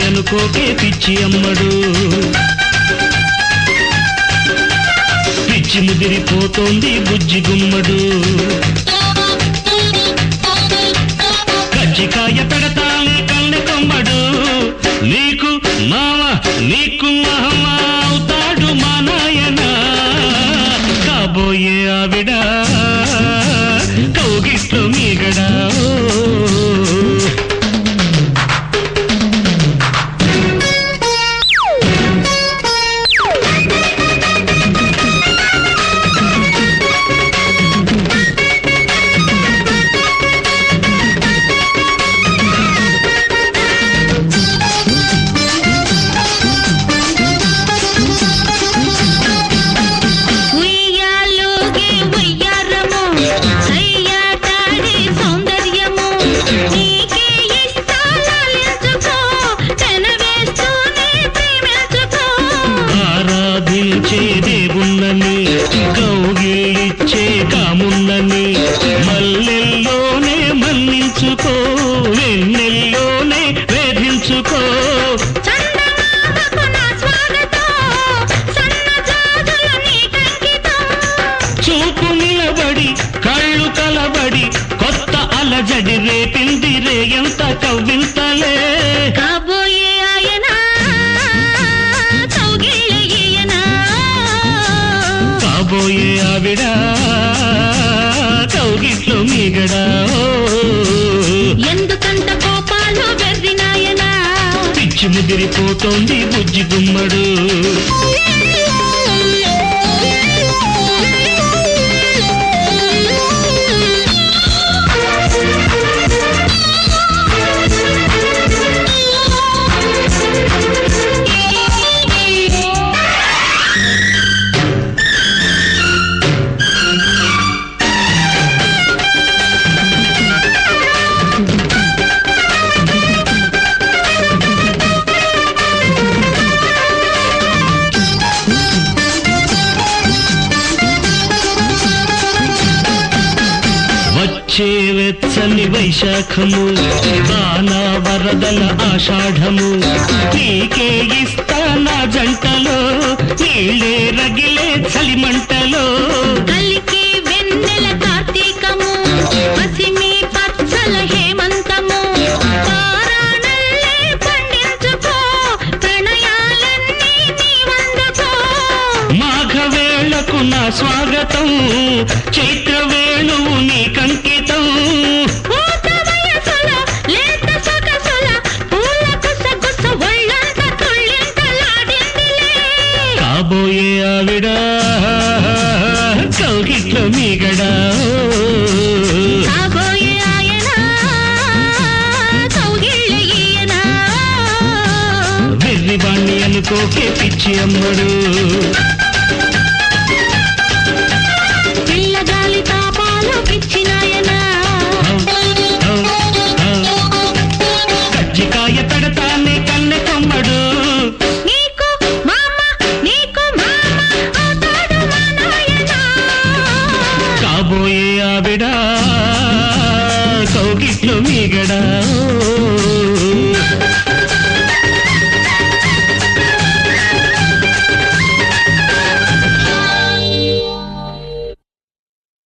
అనుకోకే పిచ్చి అమ్మడు పిచ్చి ముదిరిపోతోంది బుజ్జి గుమ్మడు కజ్జికాయ పెడతానే కన్నె కొమ్మడు నీకు మామ నీకు మహమ్మ అవుతాడు మా నాయన కాబోయే ఆవిడ కౌగిట్లో మీగడా కౌగిలిచ్చే కామున్నని మల్లెల్లోనే మన్నించుకో వెన్నెల్లోనే వేధించుకో చూపు నిలబడి కళ్ళు కలబడి కొత్త అలజడి రేపింది రే ఎంత కవ్వింతలే కాబోయే ఆయన కాబోయే ఆవిడ కౌగిట్లో మీగడా ఎందుకంత కోపాలు వెర్రి నాయన పిచ్చి ముదిరిపోతోంది బుజ్జి గుమ్మడు వచ్చే వెచ్చని వైశాఖము వానా వరదల ఆషాఢము నీకే ఇస్తా నా జంటలో నీళ్ళే రగిలే చలిమంటలో కలికి వెన్నెల కార్తీకము పసిమి పచ్చల హేమంతము పారాణల్లే పండించుకో ప్రణయాలన్నీ నీవందుకో మాఘవేళకు నా స్వాగతం చైత్రవేణువు నీ కంకితం కాబోయే ఆవిడ కౌగిట్లో మీగడా కాబోయే ఆయన కౌగిళ్ళ ఈయన వెర్రి బాణ్ణి అనుకోకే పిచ్చి అమ్మడు పిల్లగాలి తాపాలు పిచ్చి నాయన కజ్జికాయ పెడతానే కన్నె కొమ్మడు నీకు మామ అవుతాడు మా నాయన కాబోయే ఆవిడ కౌగిట్లో మీగడా